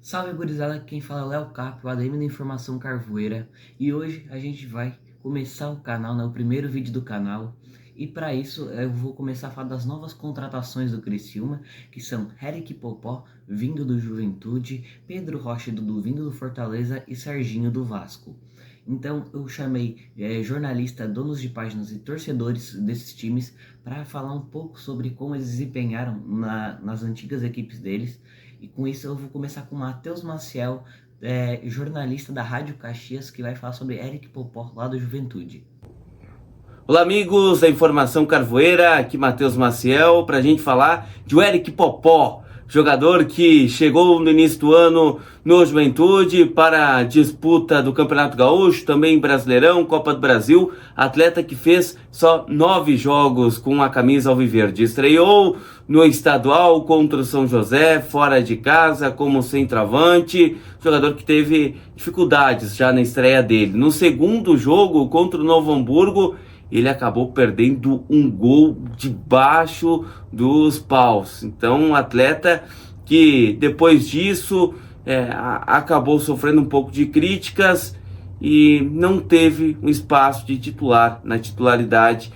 Salve gurizada, quem fala é o Léo Cap, o ADM da Informação Carvoeira, e hoje a gente vai começar o canal, o primeiro vídeo do canal, e para isso eu vou começar a falar das novas contratações do Criciúma, que são Eric Popó, vindo do Juventude, Pedro Rocha e Dudu, vindo do Fortaleza e Serginho do Vasco. Então eu chamei jornalistas, donos de páginas e torcedores desses times para falar um pouco sobre como eles desempenharam nas antigas equipes deles. E com isso eu vou começar com o Matheus Maciel, jornalista da Rádio Caxias, que vai falar sobre Eric Popó, lá do Juventude. Olá amigos da Informação Carvoeira, aqui Matheus Maciel, para a gente falar de Eric Popó, jogador que chegou no início do ano no Juventude para a disputa do Campeonato Gaúcho, também Brasileirão, Copa do Brasil, atleta que fez só 9 jogos com a camisa alviverde, estreou no estadual contra o São José, fora de casa, como centroavante, jogador que teve dificuldades já na estreia dele. No segundo jogo contra o Novo Hamburgo, ele acabou perdendo um gol debaixo dos paus. Então, um atleta que depois disso acabou sofrendo um pouco de críticas e não teve um espaço de titular, na titularidade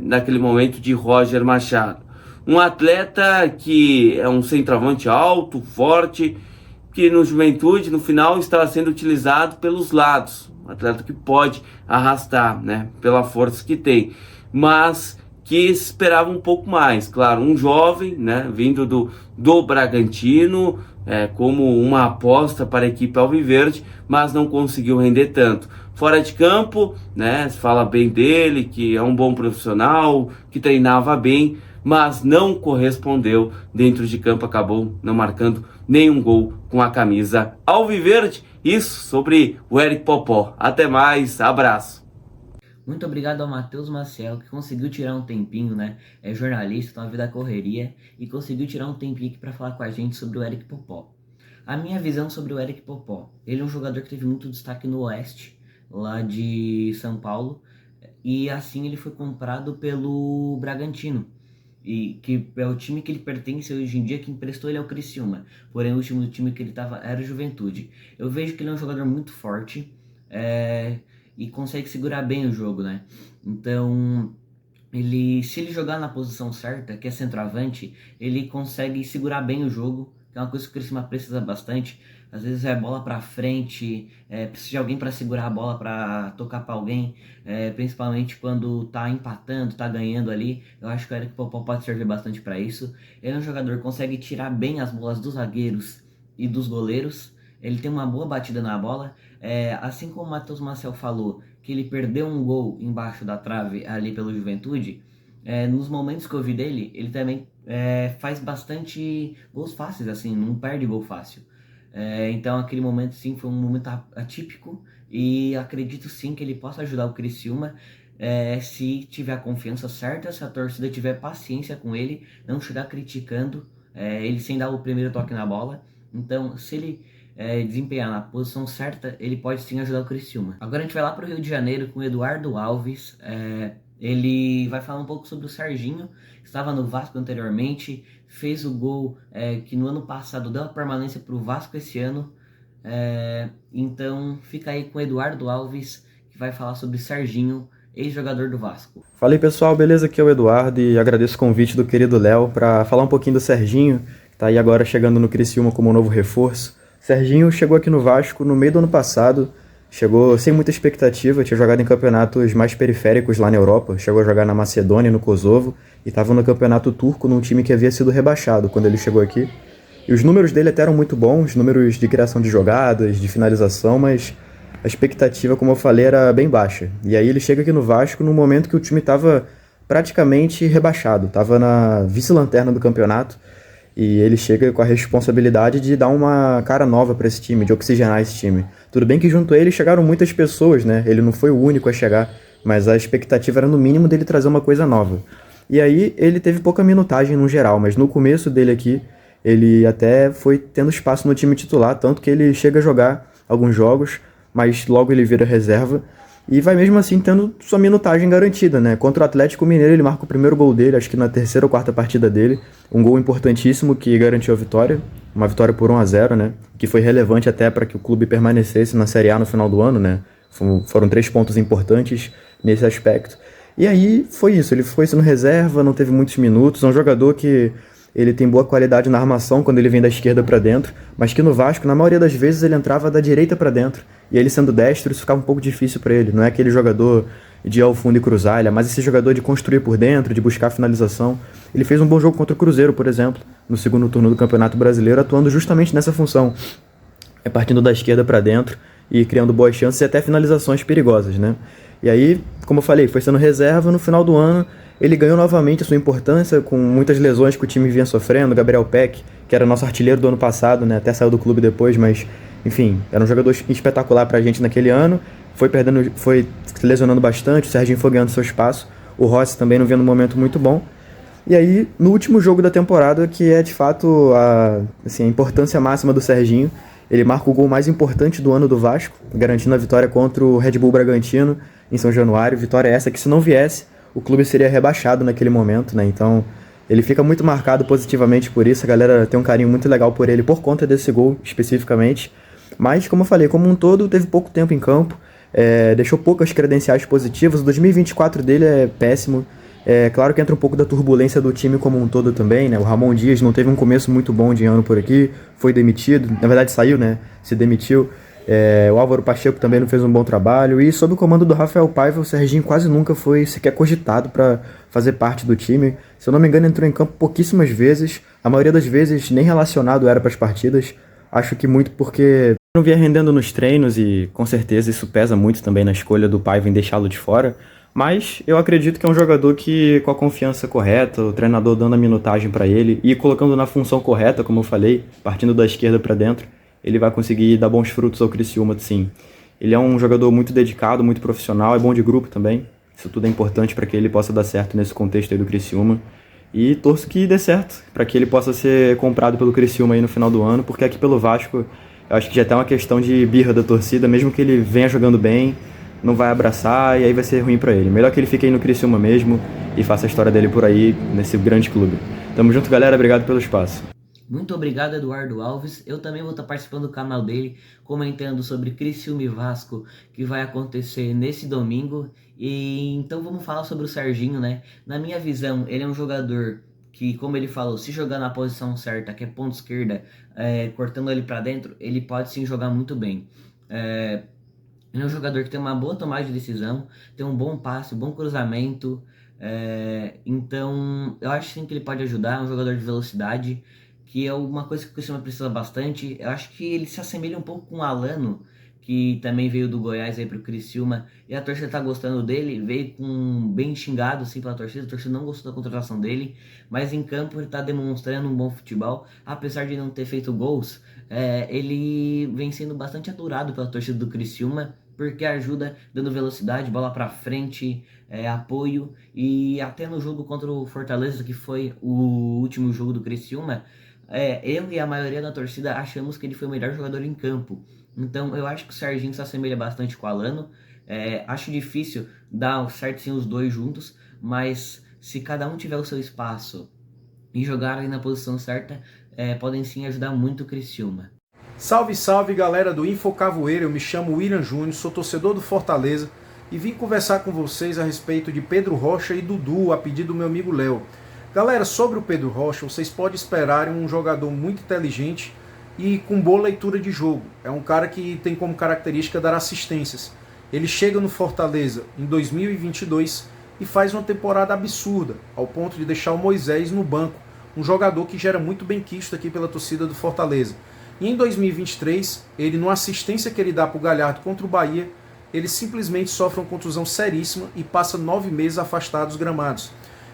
naquele momento de Roger Machado. Um atleta que é um centroavante alto, forte, que no Juventude, no final, estava sendo utilizado pelos lados. Um atleta que pode arrastar, pela força que tem, mas que esperava um pouco mais. Claro, um jovem, vindo do Bragantino, como uma aposta para a equipe alviverde, mas não conseguiu render tanto. Fora de campo, se fala bem dele, que é um bom profissional, que treinava bem, mas não correspondeu dentro de campo, acabou não marcando nenhum gol com a camisa alviverde. Isso sobre o Eric Popó. Até mais, abraço. Muito obrigado ao Matheus Maciel, que conseguiu tirar um tempinho, é jornalista, tá na vida da correria, e conseguiu tirar um tempinho aqui para falar com a gente sobre o Eric Popó. A minha visão sobre o Eric Popó: ele é um jogador que teve muito destaque no Oeste, lá de São Paulo, e assim ele foi comprado pelo Bragantino, e que é o time que ele pertence hoje em dia, que emprestou ele ao Criciúma. Porém, o último time que ele estava era o Juventude. Eu vejo que ele é um jogador muito forte, e consegue segurar bem o jogo, Então, se ele jogar na posição certa, que é centroavante, ele consegue segurar bem o jogo, que é uma coisa que o Criciúma precisa bastante. Às vezes é bola pra frente, precisa de alguém para segurar a bola, para tocar para alguém, principalmente quando tá empatando, tá ganhando ali. Eu acho que o Eric Popó pode servir bastante para isso. Ele é um jogador que consegue tirar bem as bolas dos zagueiros e dos goleiros. Ele tem uma boa batida na bola, assim como o Matheus Maciel falou, que ele perdeu um gol embaixo da trave ali pelo Juventude. Nos momentos que eu vi dele, ele também faz bastante gols fáceis, assim, não perde gol fácil. Então aquele momento sim foi um momento atípico, e acredito sim que ele possa ajudar o Criciúma, se tiver a confiança certa, se a torcida tiver paciência com ele, não chegar criticando ele sem dar o primeiro toque na bola. Então, se ele desempenhar na posição certa, ele pode sim ajudar o Criciúma. Agora a gente vai lá para o Rio de Janeiro com o Eduardo Alves. Ele vai falar um pouco sobre o Serginho, que estava no Vasco anteriormente, fez o gol que no ano passado deu a permanência para o Vasco esse ano. Então fica aí com o Eduardo Alves, que vai falar sobre Serginho, ex-jogador do Vasco. Fala aí pessoal, beleza? Aqui é o Eduardo e agradeço o convite do querido Léo para falar um pouquinho do Serginho, que está aí agora chegando no Criciúma como um novo reforço. Serginho chegou aqui no Vasco no meio do ano passado, chegou sem muita expectativa, tinha jogado em campeonatos mais periféricos lá na Europa, chegou a jogar na Macedônia e no Kosovo, e estava no campeonato turco num time que havia sido rebaixado quando ele chegou aqui. E os números dele até eram muito bons, números de criação de jogadas, de finalização, mas a expectativa, como eu falei, era bem baixa. E aí ele chega aqui no Vasco no momento que o time estava praticamente rebaixado, estava na vice-lanterna do campeonato, e ele chega com a responsabilidade de dar uma cara nova para esse time, de oxigenar esse time. Tudo bem que junto a ele chegaram muitas pessoas, ele não foi o único a chegar, mas a expectativa era no mínimo dele trazer uma coisa nova. E aí ele teve pouca minutagem no geral, mas no começo dele aqui, ele até foi tendo espaço no time titular, tanto que ele chega a jogar alguns jogos, mas logo ele vira reserva. e vai mesmo assim tendo sua minutagem garantida, né? Contra o Atlético Mineiro ele marca o primeiro gol dele, acho que na terceira ou quarta partida dele, um gol importantíssimo que garantiu a vitória, uma vitória por 1-0, né? Que foi relevante até para que o clube permanecesse na Série A no final do ano, né? Foram 3 pontos importantes nesse aspecto. E aí foi isso, ele foi sendo reserva, não teve muitos minutos, é um jogador que ele tem boa qualidade na armação quando ele vem da esquerda para dentro, mas que no Vasco, na maioria das vezes, ele entrava da direita para dentro. E ele sendo destro, isso ficava um pouco difícil para ele. Não é aquele jogador de ir ao fundo e cruzar, ele é mais esse jogador de construir por dentro, de buscar finalização. Ele fez um bom jogo contra o Cruzeiro, por exemplo, no segundo turno do Campeonato Brasileiro, atuando justamente nessa função, partindo da esquerda para dentro e criando boas chances e até finalizações perigosas, né? E aí, como eu falei, foi sendo reserva. No final do ano ele ganhou novamente a sua importância, com muitas lesões que o time vinha sofrendo. Gabriel Peck, que era nosso artilheiro do ano passado, né? Até saiu do clube depois, mas enfim, era um jogador espetacular pra gente naquele ano. Foi se lesionando bastante, o Serginho foi ganhando seu espaço, o Rossi também não vinha num momento muito bom. E aí, no último jogo da temporada, que é de fato a importância máxima do Serginho, ele marca o gol mais importante do ano do Vasco, garantindo a vitória contra o Red Bull Bragantino em São Januário. Vitória essa que, se não viesse, o clube seria rebaixado naquele momento, né? Então, ele fica muito marcado positivamente por isso. A galera tem um carinho muito legal por ele por conta desse gol especificamente. Mas, como eu falei, como um todo, teve pouco tempo em campo, deixou poucas credenciais positivas. O 2024 dele é péssimo. É claro que entra um pouco da turbulência do time como um todo também, né? O Ramon Dias não teve um começo muito bom de ano por aqui, foi demitido, na verdade saiu, né? Se demitiu. O Álvaro Pacheco também não fez um bom trabalho, e sob o comando do Rafael Paiva, o Serginho quase nunca foi sequer cogitado para fazer parte do time. Se eu não me engano, entrou em campo pouquíssimas vezes, a maioria das vezes nem relacionado era para as partidas. Acho que muito porque não vinha rendendo nos treinos, e com certeza isso pesa muito também na escolha do Paiva em deixá-lo de fora. Mas eu acredito que é um jogador que, com a confiança correta, o treinador dando a minutagem para ele e colocando na função correta, como eu falei, partindo da esquerda para dentro, ele vai conseguir dar bons frutos ao Criciúma, sim. Ele é um jogador muito dedicado, muito profissional, é bom de grupo também. Isso tudo é importante para que ele possa dar certo nesse contexto aí do Criciúma. E torço que dê certo, para que ele possa ser comprado pelo Criciúma aí no final do ano, porque aqui pelo Vasco, eu acho que já tem uma questão de birra da torcida, mesmo que ele venha jogando bem, não vai abraçar e aí vai ser ruim para ele. Melhor que ele fique aí no Criciúma mesmo e faça a história dele por aí, nesse grande clube. Tamo junto, galera. Obrigado pelo espaço. Muito obrigado, Eduardo Alves. Eu também vou estar participando do canal dele, comentando sobre Criciúma e Vasco, que vai acontecer nesse domingo. E então vamos falar sobre o Serginho, né? Na minha visão, ele é um jogador que, como ele falou, se jogar na posição certa, que é ponta esquerda, cortando ele para dentro, ele pode sim jogar muito bem. Ele é um jogador que tem uma boa tomada de decisão, tem um bom passe, um bom cruzamento. Então, eu acho sim que ele pode ajudar. É um jogador de velocidade, que é uma coisa que o Criciúma precisa bastante. Eu acho que ele se assemelha um pouco com o Alano, que também veio do Goiás aí pro Criciúma, e a torcida tá gostando dele. Veio bem xingado assim pela torcida, a torcida não gostou da contratação dele, mas em campo ele tá demonstrando um bom futebol. Apesar de não ter feito gols, ele vem sendo bastante adorado pela torcida do Criciúma, porque ajuda dando velocidade, bola pra frente, apoio. E até no jogo contra o Fortaleza, que foi o último jogo do Criciúma, eu e a maioria da torcida achamos que ele foi o melhor jogador em campo. Então eu acho que o Serginho se assemelha bastante com o Alano. Acho difícil dar certo sim os dois juntos, mas se cada um tiver o seu espaço e jogar ali na posição certa, podem sim ajudar muito o Criciúma. Salve, salve, galera do Infocavoeira. Eu me chamo William Júnior, sou torcedor do Fortaleza e vim conversar com vocês a respeito de Pedro Rocha e Dudu, a pedido do meu amigo Léo. Galera, sobre o Pedro Rocha, vocês podem esperar um jogador muito inteligente e com boa leitura de jogo. É um cara que tem como característica dar assistências. Ele chega no Fortaleza em 2022 e faz uma temporada absurda, ao ponto de deixar o Moisés no banco, um jogador que já era muito bem quisto aqui pela torcida do Fortaleza. E em 2023, ele, numa assistência que ele dá para o Galhardo contra o Bahia, ele simplesmente sofre uma contusão seríssima e passa 9 meses afastado dos gramados.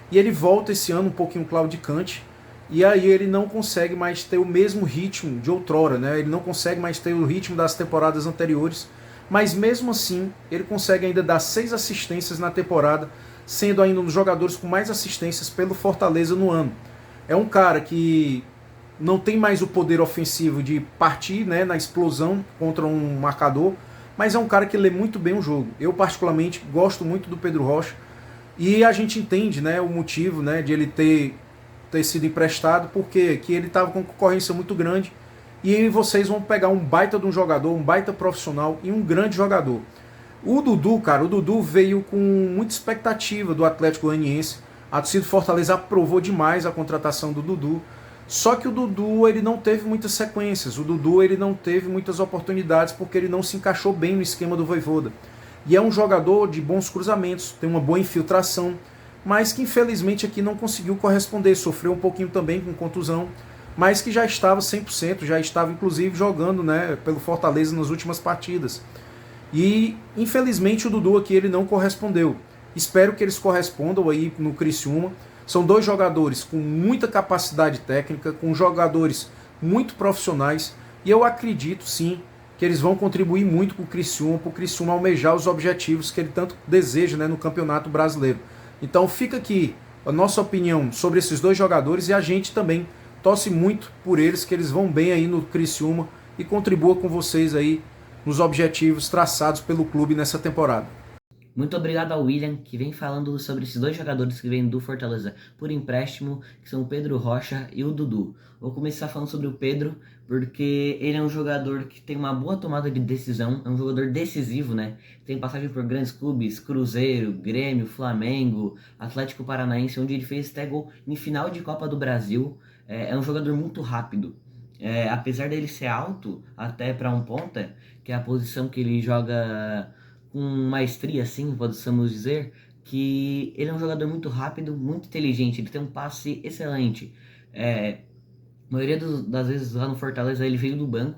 E ele volta esse ano um pouquinho claudicante, e aí ele não consegue mais ter o mesmo ritmo de outrora, né? Ele não consegue mais ter o ritmo das temporadas anteriores, mas mesmo assim ele consegue ainda dar 6 assistências na temporada, sendo ainda um dos jogadores com mais assistências pelo Fortaleza no ano. É um cara que não tem mais o poder ofensivo de partir, né, na explosão contra um marcador, mas é um cara que lê muito bem o jogo. Eu particularmente gosto muito do Pedro Rocha, e a gente entende, né, o motivo, né, de ele ter sido emprestado, porque que ele estava com concorrência muito grande, e vocês vão pegar um baita de um jogador, um baita profissional e um grande jogador. O Dudu, cara, o Dudu veio com muita expectativa do Atlético Goianiense. A torcida do Fortaleza aprovou demais a contratação do Dudu. Só que o Dudu, ele não teve muitas sequências. O Dudu, ele não teve muitas oportunidades porque ele não se encaixou bem no esquema do Vojvoda. E é um jogador de bons cruzamentos, tem uma boa infiltração, mas que infelizmente aqui não conseguiu corresponder. Sofreu um pouquinho também com contusão, mas que já estava 100%, já estava inclusive jogando, né, pelo Fortaleza nas últimas partidas. E infelizmente o Dudu aqui ele não correspondeu. Espero que eles correspondam aí no Criciúma. São dois jogadores com muita capacidade técnica, com jogadores muito profissionais, e eu acredito sim que eles vão contribuir muito com o Criciúma, para o Criciúma almejar os objetivos que ele tanto deseja, né, no Campeonato Brasileiro. Então fica aqui a nossa opinião sobre esses dois jogadores, e a gente também torce muito por eles, que eles vão bem aí no Criciúma e contribua com vocês aí nos objetivos traçados pelo clube nessa temporada. Muito obrigado ao William, que vem falando sobre esses dois jogadores que vêm do Fortaleza por empréstimo, que são o Pedro Rocha e o Dudu. Vou começar falando sobre o Pedro, porque ele é um jogador que tem uma boa tomada de decisão, é um jogador decisivo, né? Tem passagem por grandes clubes, Cruzeiro, Grêmio, Flamengo, Atlético Paranaense, onde ele fez até gol em final de Copa do Brasil. É um jogador muito rápido. Apesar dele ser alto, até para um ponta, que é a posição que ele joga com maestria, assim, podemos dizer, que ele é um jogador muito rápido, muito inteligente, ele tem um passe excelente. A maioria das vezes lá no Fortaleza ele veio do banco,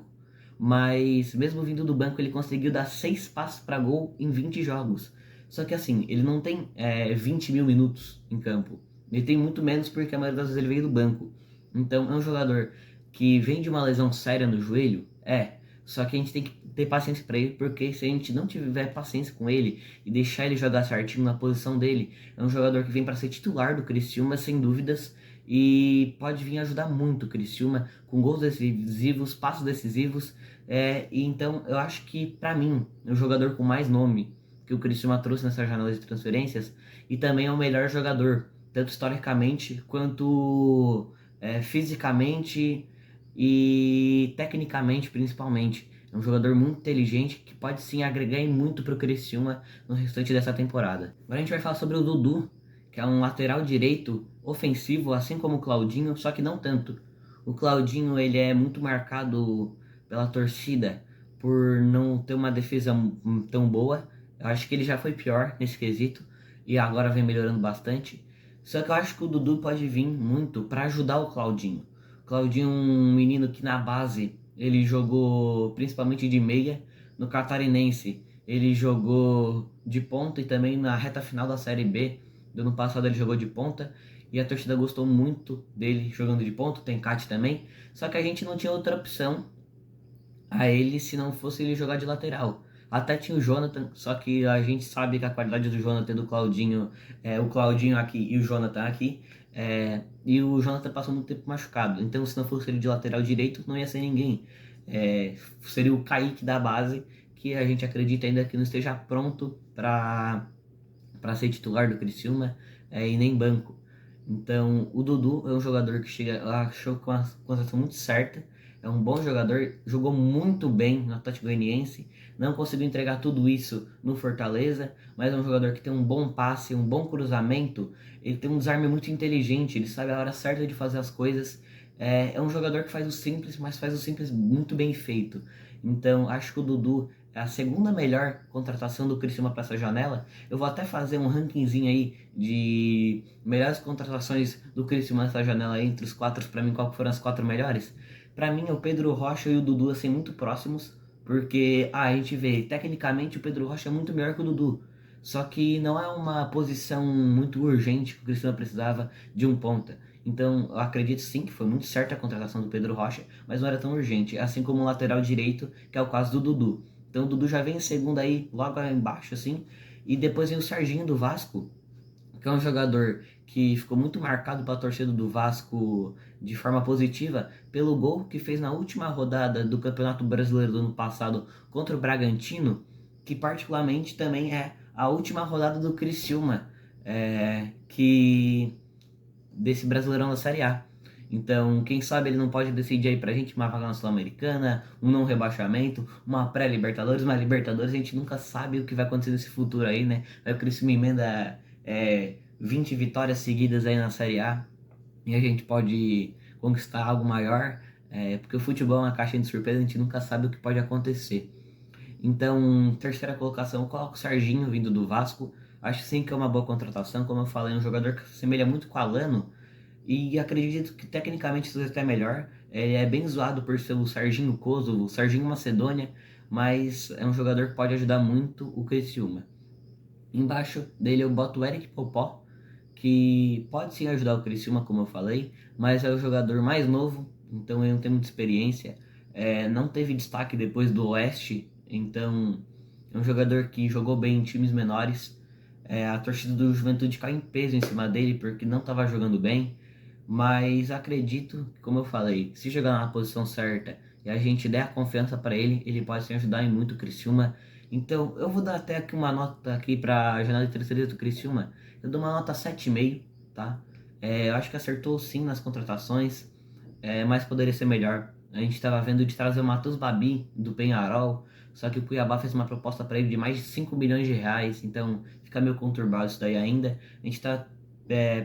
mas mesmo vindo do banco ele conseguiu dar 6 passes para gol em 20 jogos. Só que assim, ele não tem 20 mil minutos em campo, ele tem muito menos porque a maioria das vezes ele veio do banco. Então é um jogador que vem de uma lesão séria no joelho, só que a gente tem que ter paciência para ele, porque se a gente não tiver paciência com ele e deixar ele jogar certinho na posição dele, é um jogador que vem para ser titular do Criciúma, sem dúvidas, e pode vir ajudar muito o Criciúma com gols decisivos, passos decisivos. E então eu acho que, para mim, é o jogador com mais nome que o Criciúma trouxe nessa janela de transferências, e também é o melhor jogador, tanto historicamente quanto fisicamente e tecnicamente, principalmente. É um jogador muito inteligente que pode sim agregar muito para o Criciúma no restante dessa temporada. Agora a gente vai falar sobre o Dudu, que é um lateral direito ofensivo, assim como o Claudinho, só que não tanto. O Claudinho ele é muito marcado pela torcida por não ter uma defesa tão boa. Eu acho que ele já foi pior nesse quesito e agora vem melhorando bastante. Só que eu acho que o Dudu pode vir muito para ajudar o Claudinho. O Claudinho é um menino que na base ele jogou principalmente de meia. No Catarinense ele jogou de ponta, e também na reta final da Série B do ano passado ele jogou de ponta, e a torcida gostou muito dele jogando de ponta. Tem Cate também, só que a gente não tinha outra opção a ele se não fosse ele jogar de lateral. Até tinha o Jonathan, só que a gente sabe que a qualidade do Jonathan e do Claudinho, o Claudinho aqui e o Jonathan aqui, e o Jonathan passou muito tempo machucado, então se não fosse ele de lateral direito não ia ser ninguém. Seria o Kaique da base, que a gente acredita ainda que não esteja pronto para ser titular do Criciúma, e nem banco. Então o Dudu é um jogador que chega, achou com a contratação muito certa. É um bom jogador, jogou muito bem no Atlético Goianiense, não conseguiu entregar tudo isso no Fortaleza, mas é um jogador que tem um bom passe, um bom cruzamento, ele tem um desarme muito inteligente, ele sabe a hora certa de fazer as coisas. É um jogador que faz o simples, mas faz o simples muito bem feito. Então acho que o Dudu é a segunda melhor contratação do Criciúma para essa janela. Eu vou até fazer um rankingzinho aí de melhores contratações do Criciúma nessa janela aí, entre os 4, para mim, qual foram as 4 melhores. Para mim, o Pedro Rocha e o Dudu assim muito próximos, porque a gente vê, tecnicamente o Pedro Rocha é muito melhor que o Dudu, só que não é uma posição muito urgente que o Criciúma precisava de um ponta. Então eu acredito sim que foi muito certa a contratação do Pedro Rocha, mas não era tão urgente, assim como o lateral direito, que é o caso do Dudu. Então o Dudu já vem em segunda aí, logo aí embaixo assim, e depois vem o Serginho do Vasco, que é um jogador que ficou muito marcado para a torcida do Vasco de forma positiva pelo gol que fez na última rodada do Campeonato Brasileiro do ano passado contra o Bragantino, que particularmente também é a última rodada do Criciúma, que desse Brasileirão da Série A. Então, quem sabe ele não pode decidir aí pra gente uma vaga na Sul-Americana, um não rebaixamento, uma pré-Libertadores, uma Libertadores, a gente nunca sabe o que vai acontecer nesse futuro aí, né? Vai o Criciúma emenda 20 vitórias seguidas aí na Série A e a gente pode conquistar algo maior, porque o futebol é uma caixinha de surpresa, a gente nunca sabe o que pode acontecer. Então, terceira colocação, eu coloco o Serginho vindo do Vasco. Acho sim que é uma boa contratação, como eu falei, um jogador que se assemelha muito com o Alano e acredito que tecnicamente isso é até melhor. Ele é bem zoado por ser o Serginho Kosovo, o Serginho Macedônia, mas é um jogador que pode ajudar muito o Criciúma. Embaixo dele eu boto o Eric Popó, que pode sim ajudar o Criciúma, como eu falei, mas é o jogador mais novo, então ele não tem muita experiência, não teve destaque depois do Oeste, então é um jogador que jogou bem em times menores. A torcida do Juventude caiu em peso em cima dele porque não estava jogando bem, mas acredito, como eu falei, se jogar na posição certa e a gente der a confiança para ele, ele pode sim ajudar em muito o Criciúma. Então eu vou dar até aqui uma nota aqui para a janela de transferência do Criciúma. Eu dou uma nota 7,5, tá? Eu acho que acertou sim nas contratações, mas poderia ser melhor. A gente estava vendo de trazer o Matheus Babi do Penharol, só que o Cuiabá fez uma proposta para ele de mais de 5 milhões de reais, então fica meio conturbado isso daí ainda. A gente está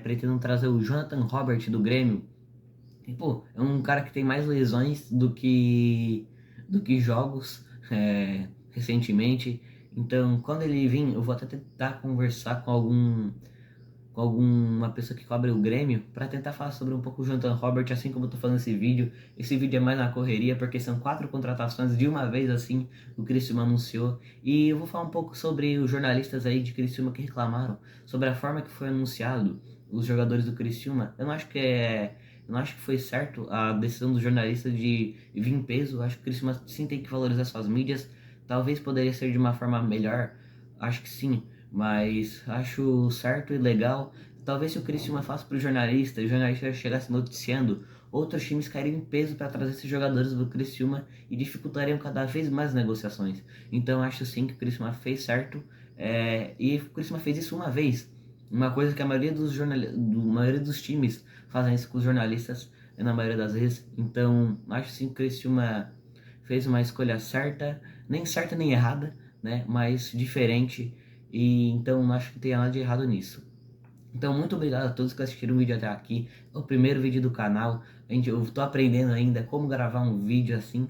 pretendendo trazer o Jonathan Robert do Grêmio. E, pô, é um cara que tem mais lesões do que jogos recentemente. Então, quando ele vir, eu vou até tentar conversar com alguma pessoa que cobre o Grêmio para tentar falar sobre um pouco o Jonathan Robert, assim como eu tô fazendo esse vídeo. Esse vídeo é mais na correria porque são 4 contratações de uma vez, assim, o Criciúma anunciou. E eu vou falar um pouco sobre os jornalistas aí de Criciúma que reclamaram sobre a forma que foi anunciado os jogadores do Criciúma. Eu não acho que foi certo a decisão dos jornalistas de vir em peso. Eu acho que o Criciúma sim tem que valorizar suas mídias. Talvez poderia ser de uma forma melhor, acho que sim, mas acho certo e legal. Talvez se o Criciúma faça para o jornalista chegasse noticiando, outros times cairiam em peso para trazer esses jogadores do Criciúma e dificultariam cada vez mais as negociações. Então acho sim que o Criciúma fez certo, e o Criciúma fez isso uma vez. Uma coisa que a maioria maioria dos times fazem isso com os jornalistas, na maioria das vezes. Então acho sim que o Criciúma fez uma escolha certa nem errada, né? Mas diferente. E então não acho que tenha nada de errado nisso. Então, muito obrigado a todos que assistiram o vídeo até aqui. É o primeiro vídeo do canal. Eu tô aprendendo ainda como gravar um vídeo assim.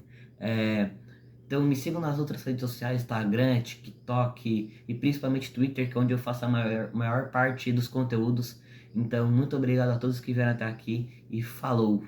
Então, me sigam nas outras redes sociais, Instagram, TikTok e principalmente Twitter, que é onde eu faço a maior parte dos conteúdos. Então, muito obrigado a todos que vieram até aqui e falou!